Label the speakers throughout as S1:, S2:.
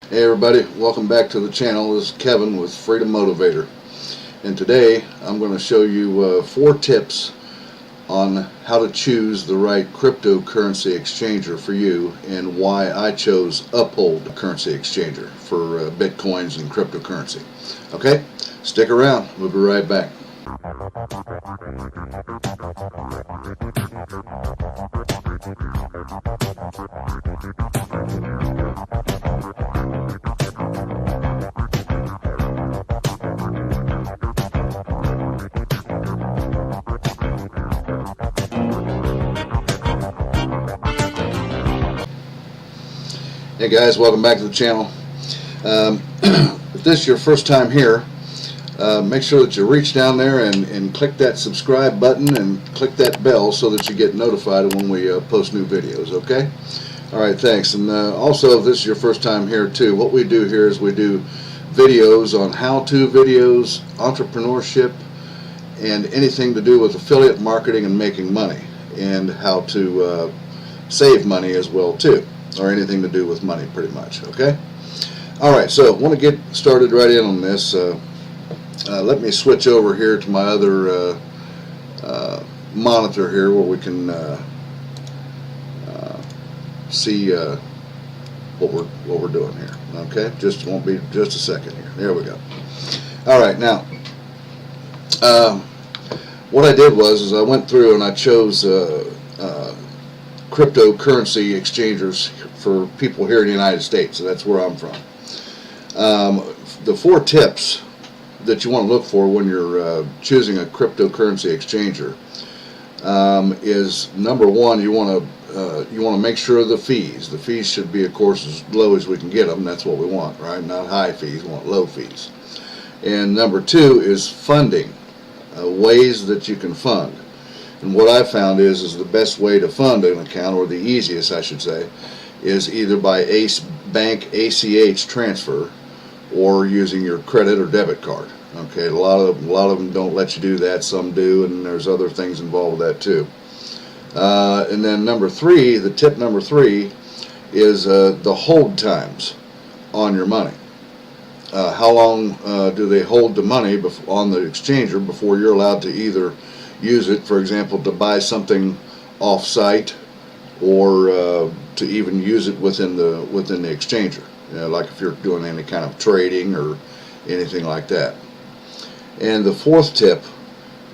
S1: Hey everybody, welcome back to the channel. This is Kevin with Freedom Motivator, and today I'm going to show you 4 tips on how to choose the right cryptocurrency exchanger for you and why I chose Uphold currency exchanger for bitcoins and cryptocurrency. Okay, stick around, we'll be right back. Hey guys, welcome back to the channel. If this is your first time here, make sure that you reach down there and click that subscribe button and click that bell so that you get notified when we post new videos, okay? Alright, thanks. And also, if this is your first time here too, what we do here is we do videos on how-to videos, entrepreneurship, and anything to do with affiliate marketing and making money, and how to save money as well too, or anything to do with money pretty much, okay? Alright, so I want to get started right in on this. Let me switch over here to my other monitor here where we can see what we're doing here. Okay, just won't be just a second here. There we go. All right, now what I did was I went through and I chose cryptocurrency exchangers for people here in the United States. So that's where I'm from. The 4 tips that you want to look for when you're choosing a cryptocurrency exchanger is, number one, you want to make sure the fees should be, of course, as low as we can get them. That's what we want, right? Not high fees, we want low fees. And number 2 is funding, ways that you can fund. And what I found is the best way to fund an account, or the easiest I should say, is either by bank ACH transfer or using your credit or debit card. Okay, a lot of them don't let you do that. Some do, and there's other things involved with that too. And then number 3, the tip number 3 is the hold times on your money. How long do they hold the money on the exchanger before you're allowed to either use it, for example, to buy something off-site, or to even use it within the exchanger? You know, like if you're doing any kind of trading or anything like that. And the 4th tip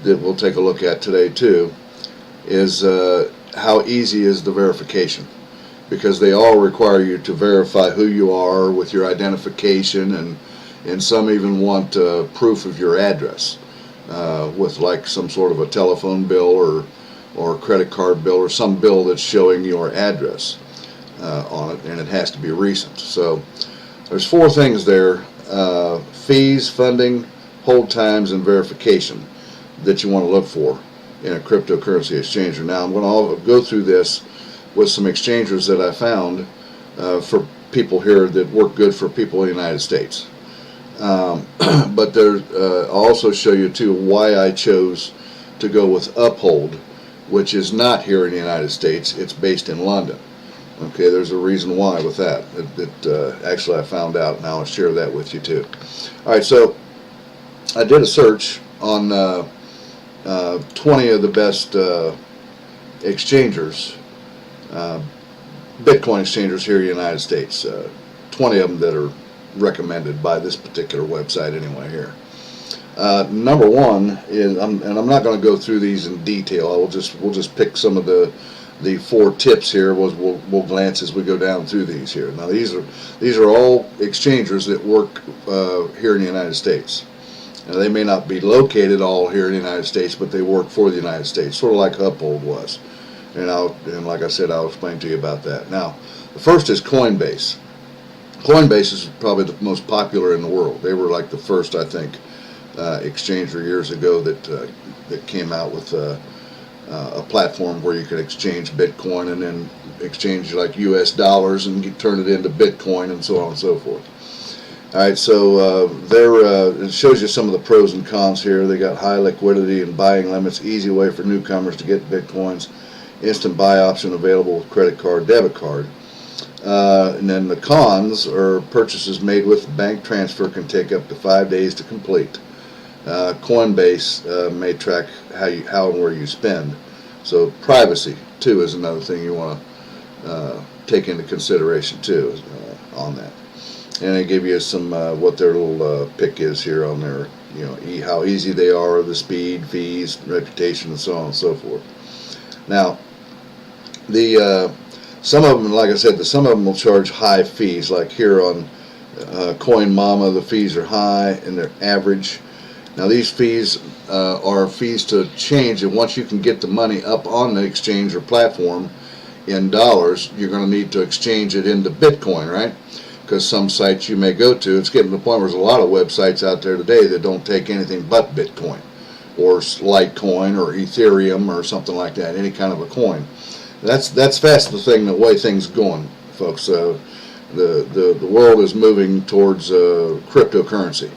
S1: that we'll take a look at today too is how easy is the verification, because they all require you to verify who you are with your identification, and some even want proof of your address with like some sort of a telephone bill or credit card bill or some bill that's showing your address on it, and it has to be recent. So there's 4 things there: fees, funding, hold times, and verification that you want to look for in a cryptocurrency exchanger. Now I'm going to go through this with some exchangers that I found for people here that work good for people in the United States. But I'll also show you too why I chose to go with Uphold, which is not here in the United States. It's based in London. Okay, there's a reason why with that. Actually I found out, and I'll share that with you too. Alright, so I did a search on 20 of the best exchangers, Bitcoin exchangers here in the United States. 20 of them that are recommended by this particular website anyway here. Number 1 is, and I'm not going to go through these in detail. We'll just pick some of the 4 tips here. We'll glance as we go down through these here. Now these are all exchangers that work here in the United States. Now, they may not be located all here in the United States, but they work for the United States, sort of like Uphold was. And like I said, I'll explain to you about that. Now, the first is Coinbase. Coinbase is probably the most popular in the world. They were like the first, I think, exchanger years ago that came out with a platform where you could exchange Bitcoin and then exchange like US dollars and turn it into Bitcoin and so on and so forth. Alright, so it shows you some of the pros and cons here. They got high liquidity and buying limits, easy way for newcomers to get Bitcoins, instant buy option available with credit card, debit card. And then the cons are purchases made with bank transfer can take up to 5 days to complete. Coinbase may track how and where you spend. So privacy too is another thing you want to take into consideration too on that. And they give you some what their little pick is here on their, how easy they are, the speed, fees, reputation, and so on and so forth. Now, some of them, like I said, some of them will charge high fees. Like here on Coin Mama, the fees are high and they're average. Now these fees are fees to change, and once you can get the money up on the exchange or platform in dollars, you're going to need to exchange it into Bitcoin, right? Because some sites you may go to, it's getting to the point where there's a lot of websites out there today that don't take anything but Bitcoin or Litecoin or Ethereum or something like that, any kind of a coin. That's fast the way things are going, folks. The world is moving towards cryptocurrency,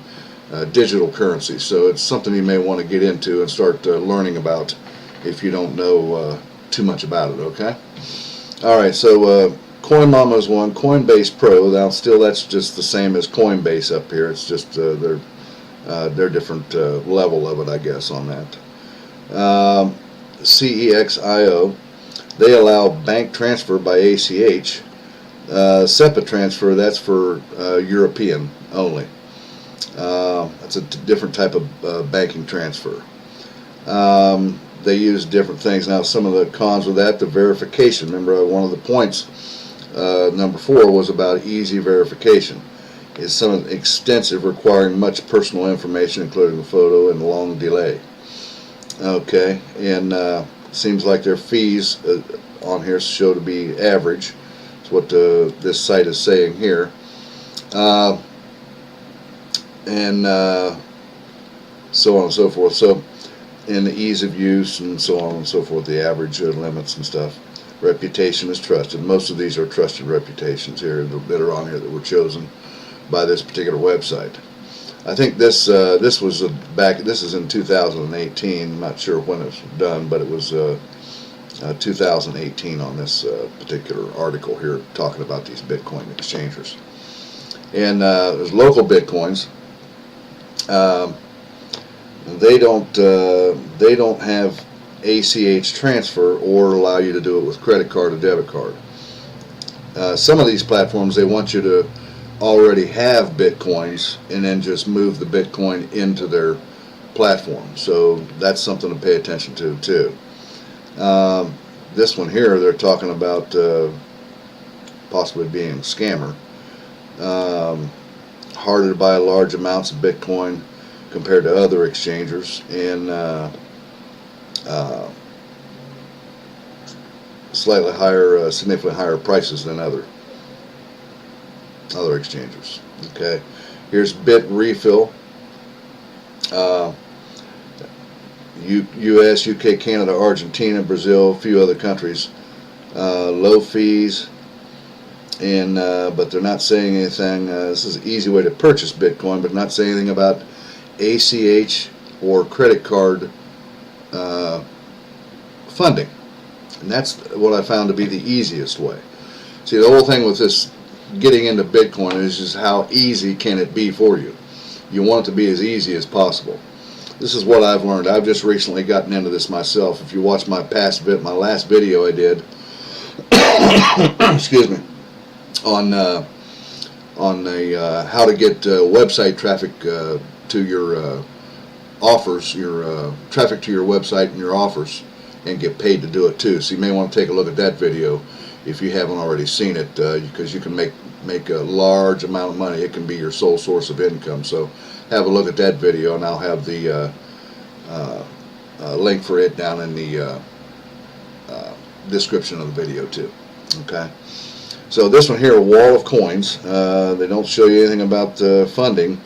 S1: digital currency. So it's something you may want to get into and start learning about if you don't know too much about it. Okay. All right. So CoinMama is one. Coinbase Pro. Now, still, that's just the same as Coinbase up here. It's just their different level of it, I guess, on that. CEXIO. They allow bank transfer by ACH. SEPA transfer, that's for European only. That's a different type of banking transfer. They use different things. Now, some of the cons with that, the verification. Remember, one of the points, number 4, was about easy verification. It's some extensive, requiring much personal information, including the photo, and long delay. Okay, and seems like their fees on here show to be average. That's what this site is saying here. And so on and so forth. So, in the ease of use and so on and so forth, the average limits and stuff. Reputation is trusted. Most of these are trusted reputations here that are on here that were chosen by this particular website. I think this was back. This is in 2018. I'm not sure when it was done, but it was 2018 on this particular article here talking about these Bitcoin exchangers. And there's local Bitcoins. They don't have ACH transfer or allow you to do it with credit card or debit card. Some of these platforms, they want you to already have Bitcoins and then just move the Bitcoin into their platform. So that's something to pay attention to too. This one here, they're talking about possibly being a scammer. Harder to buy large amounts of Bitcoin compared to other exchangers, and slightly higher, significantly higher prices than other exchangers. Okay, here's Bit Refill. U.S., UK, Canada, Argentina, Brazil, a few other countries. Low fees, and but they're not saying anything. This is an easy way to purchase Bitcoin, but not saying anything about ACH or credit card funding. And that's what I found to be the easiest way. See, the whole thing with this getting into Bitcoin is just how easy can it be for you. You want it to be as easy as possible. This is what I've learned. I've just recently gotten into this myself. If you watch my last video I did, excuse me, on the how to get website traffic to your offers, your traffic to your website and your offers, and get paid to do it too. So you may want to take a look at that video if you haven't already seen it, because you can make a large amount of money. It can be your sole source of income. So have a look at that video, and I'll have the link for it down in the description of the video too. Okay. So this one here, a wall of coins. They don't show you anything about funding,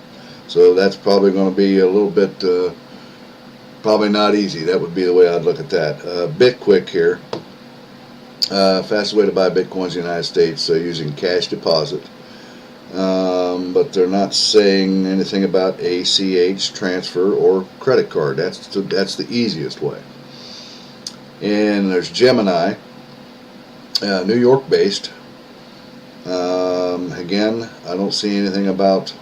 S1: so that's probably going to be a little bit, probably not easy. That would be the way I'd look at that. BitQuick here. Fastest way to buy Bitcoins in the United States using cash deposit. But they're not saying anything about ACH transfer or credit card. That's the easiest way. And there's Gemini, New York based. Again, I don't see anything about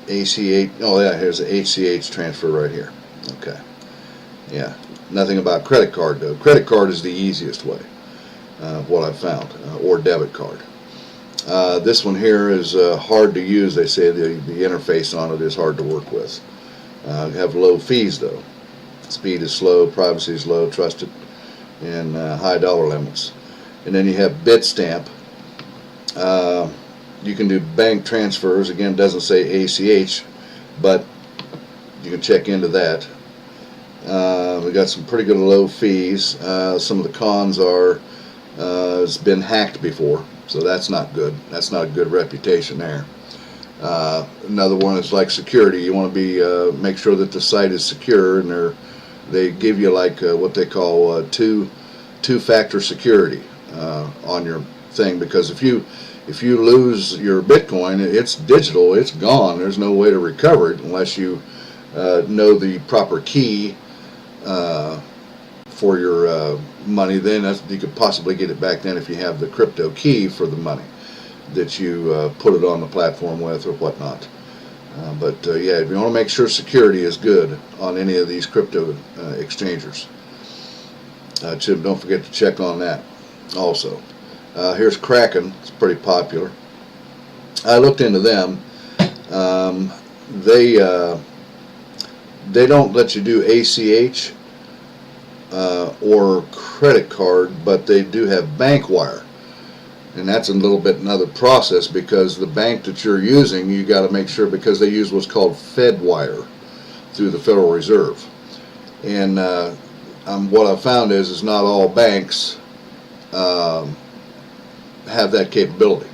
S1: ACH. Oh yeah, here's the ACH transfer right here. Okay. Yeah. Nothing about credit card though. Credit card is the easiest way, what I've found, or debit card. This one here is hard to use. They say the interface on it is hard to work with. Have low fees though. Speed is slow, privacy is low, trusted, and high dollar limits. And then you have Bitstamp. You can do bank transfers. Again, it doesn't say ACH, but you can check into that. We got some pretty good low fees. Some of the cons are it's been hacked before, so that's not good. That's not a good reputation there. Another one is like security. You want to be make sure that the site is secure, and they give you like what they call two-factor security on your thing, because if you lose your Bitcoin, it's digital, it's gone. There's no way to recover it unless you know the proper key for your money. Then you could possibly get it back then if you have the crypto key for the money that you put it on the platform with or whatnot. But yeah, if you want to make sure security is good on any of these crypto exchangers, don't forget to check on that also. Here's Kraken. It's pretty popular. I looked into them. They don't let you do ACH or credit card, but they do have bank wire, and that's a little bit another process, because the bank that you're using, you got to make sure, because they use what's called Fed wire through the Federal Reserve. And what I found is not all banks have that capability.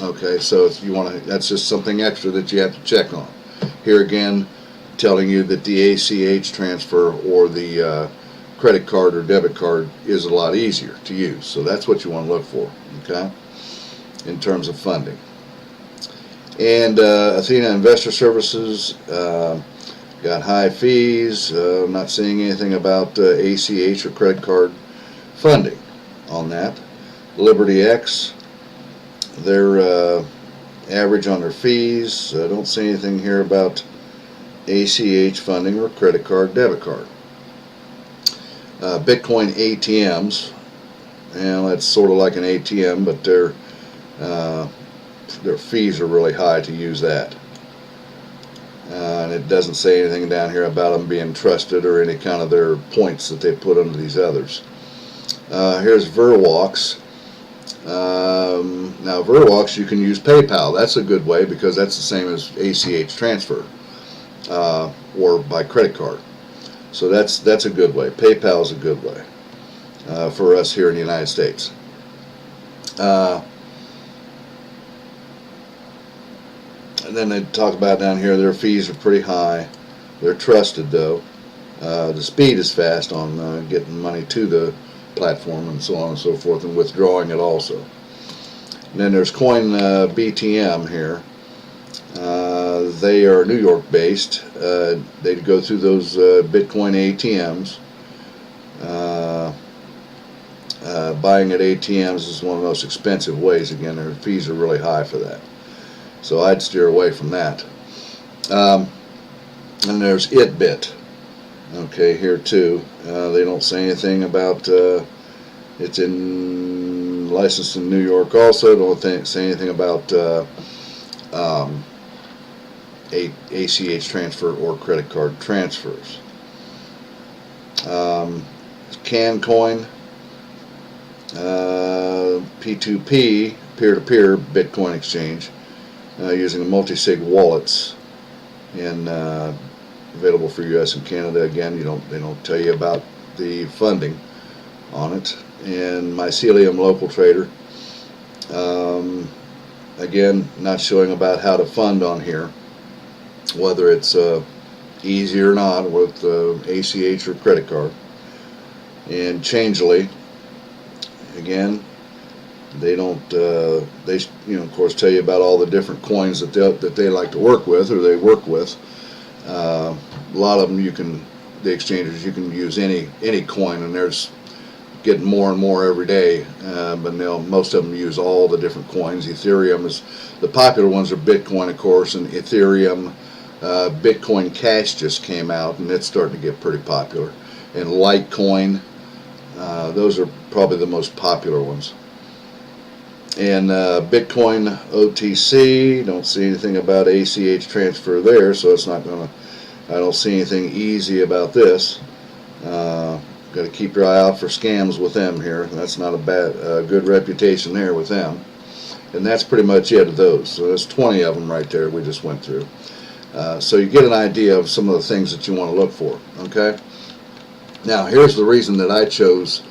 S1: Okay, so if you want to, that's just something extra that you have to check on. Here again, telling you that the ACH transfer or the credit card or debit card is a lot easier to use. So that's what you want to look for, okay, in terms of funding. And Athena Investor Services got high fees. I'm not seeing anything about ACH or credit card funding on that. Liberty X, they're average on their fees. I don't see anything here about ACH funding or credit card, debit card. Bitcoin ATMs, and that's sort of like an ATM, but their fees are really high to use that. And it doesn't say anything down here about them being trusted or any kind of their points that they put under these others. Here's Verwox. Now Verwox, you can use PayPal. That's a good way, because that's the same as ACH transfer or by credit card. So that's a good way. PayPal is a good way for us here in the United States. And then they talk about down here, their fees are pretty high. They're trusted though. The speed is fast on getting money to the platform and so on and so forth, and withdrawing it also. And then there's Coin BTM here. They are New York based. They go through those Bitcoin ATMs. Buying at ATMs is one of the most expensive ways. Again, their fees are really high for that. So I'd steer away from that. And there's ItBit. Okay, here too. They don't say anything about it's licensed in New York also. Don't say anything about ACH transfer or credit card transfers. CanCoin, P2P, peer-to-peer Bitcoin exchange, using multi-sig wallets, and available for U.S. and Canada. Again, they don't tell you about the funding on it. And Mycelium Local Trader, again, not showing about how to fund on here, whether it's easy or not with ACH or credit card. And Changelly, again, they don't they of course tell you about all the different coins that they like to work with, or they work with. A lot of them, the exchanges, you can use any coin, and there's getting more and more every day, but most of them use all the different coins. Ethereum is the popular ones are Bitcoin, of course, and Ethereum. Bitcoin Cash just came out, and it's starting to get pretty popular. And Litecoin, those are probably the most popular ones. And Bitcoin OTC, don't see anything about ACH transfer there, so it's not going to, I don't see anything easy about this. Got to keep your eye out for scams with them here. That's not a good reputation there with them. And that's pretty much it of those. So there's 20 of them right there we just went through. So you get an idea of some of the things that you want to look for. Okay. Now here's the reason that I chose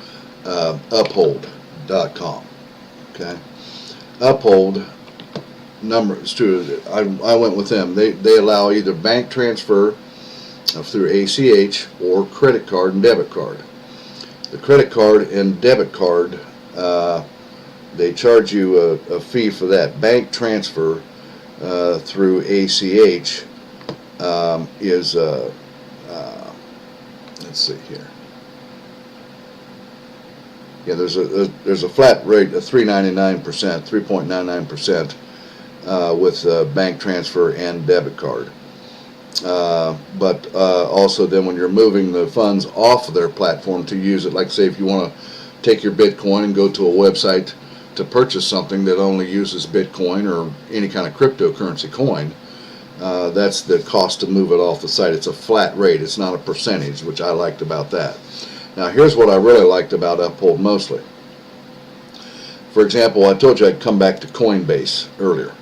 S1: Uphold.com. Okay. Uphold numbers too. I went with them. They allow either bank transfer through ACH or credit card and debit card. The credit card and debit card, they charge you a fee for that. Bank transfer through ACH is let's see here. Yeah, there's a flat rate of 3.99% with bank transfer and debit card. But also then when you're moving the funds off of their platform to use it, like say if you want to take your Bitcoin and go to a website to purchase something that only uses Bitcoin or any kind of cryptocurrency coin, that's the cost to move it off the site. It's a flat rate. It's not a percentage, which I liked about that. Now here's what I really liked about Uphold mostly. For example, I told you I'd come back to Coinbase earlier.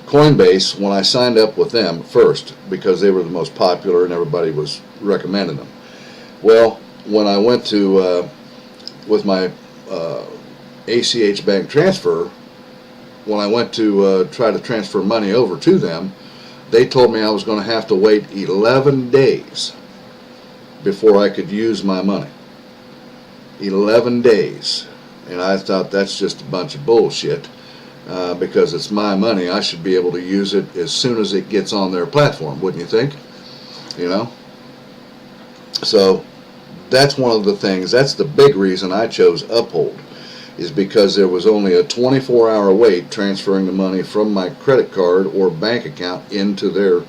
S1: Coinbase, when I signed up with them first, because they were the most popular and everybody was recommending them. Well, when I went to, with my ACH bank transfer, when I went to try to transfer money over to them, they told me I was going to have to wait 11 days before I could use my money. 11 days. And I thought that's just a bunch of bullshit. Because it's my money, I should be able to use it as soon as it gets on their platform, wouldn't you think? You know? So that's one of the things, that's the big reason I chose Uphold, is because there was only a 24-hour wait transferring the money from my credit card or bank account onto their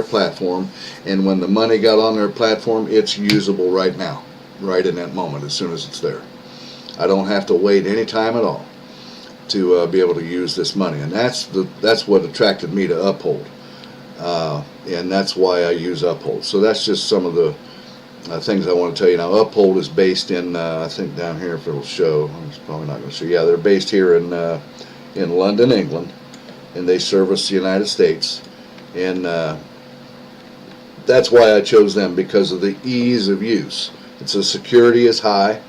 S1: platform, and when the money got on their platform, it's usable right now, right in that moment, as soon as it's there. I don't have to wait any time at all to be able to use this money, and that's what attracted me to Uphold, and that's why I use Uphold. So that's just some of the things I want to tell you. Now Uphold is based in I think down here, if it'll show, it's probably not going to show. Yeah, they're based here in London, England, and they service the United States, and that's why I chose them, because of the ease of use. It's the security is high,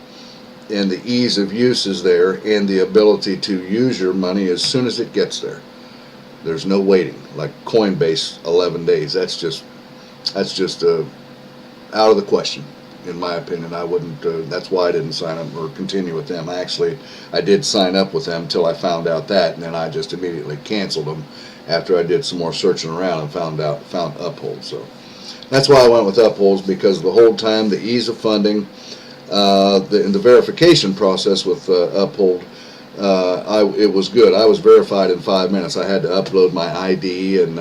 S1: and the ease of use is there, and the ability to use your money as soon as it gets there. There's no waiting like Coinbase. 11 days. That's just out of the question, in my opinion. I wouldn't. That's why I didn't sign up or continue with them. I did sign up with them until I found out that, and then I just immediately canceled them after I did some more searching around and found Uphold. So that's why I went with Uphold, because the whole time, the ease of funding. The verification process with Uphold, it was good. I was verified in 5 minutes. I had to upload my ID, and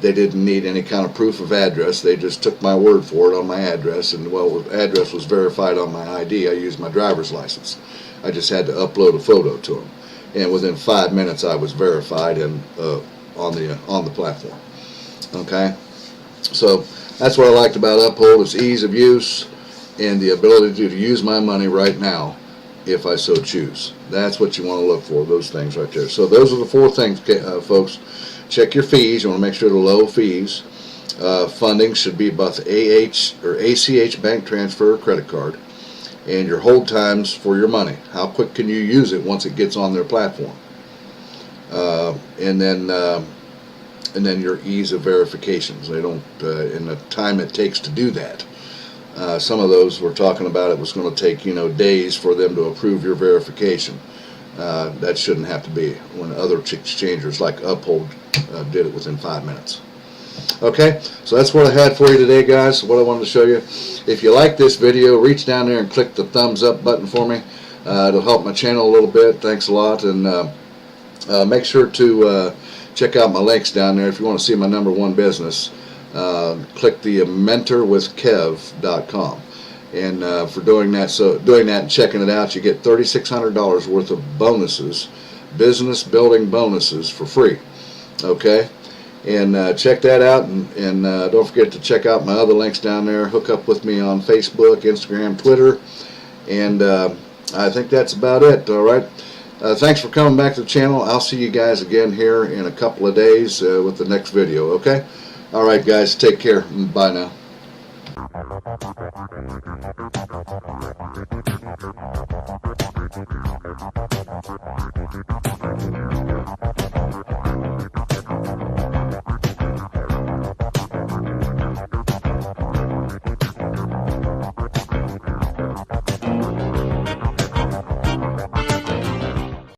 S1: they didn't need any kind of proof of address. They just took my word for it on my address, and well, the address was verified on my ID. I used my driver's license. I just had to upload a photo to them, and within 5 minutes I was verified and on the platform. Okay, so that's what I liked about Uphold, is ease of use and the ability to use my money right now if I so choose. That's what you want to look for, those things right there. So those are the 4 things, folks. Check your fees. You want to make sure they're low fees. Funding should be about the AH or ACH bank transfer or credit card. And your hold times for your money. How quick can you use it once it gets on their platform? And then your ease of verifications. They don't, in the time it takes to do that. Some of those we're talking about, it was going to take days for them to approve your verification. That shouldn't have to be, when other exchangers like Uphold did it within 5 minutes. Okay, so that's what I had for you today, guys. What I wanted to show you. If you like this video, reach down there and click the thumbs up button for me. It'll help my channel a little bit. Thanks a lot. And make sure to check out my links down there if you want to see my #1 business. Click the mentorwithkev.com. And for doing that and checking it out, you get $3,600 worth of bonuses, business building bonuses for free. Okay, and check that out, and don't forget to check out my other links down there. Hook up with me on Facebook, Instagram, Twitter, and I think that's about it. All right, thanks for coming back to the channel. I'll see you guys again here in a couple of days with the next video. Okay, all right, guys, take care. Bye now.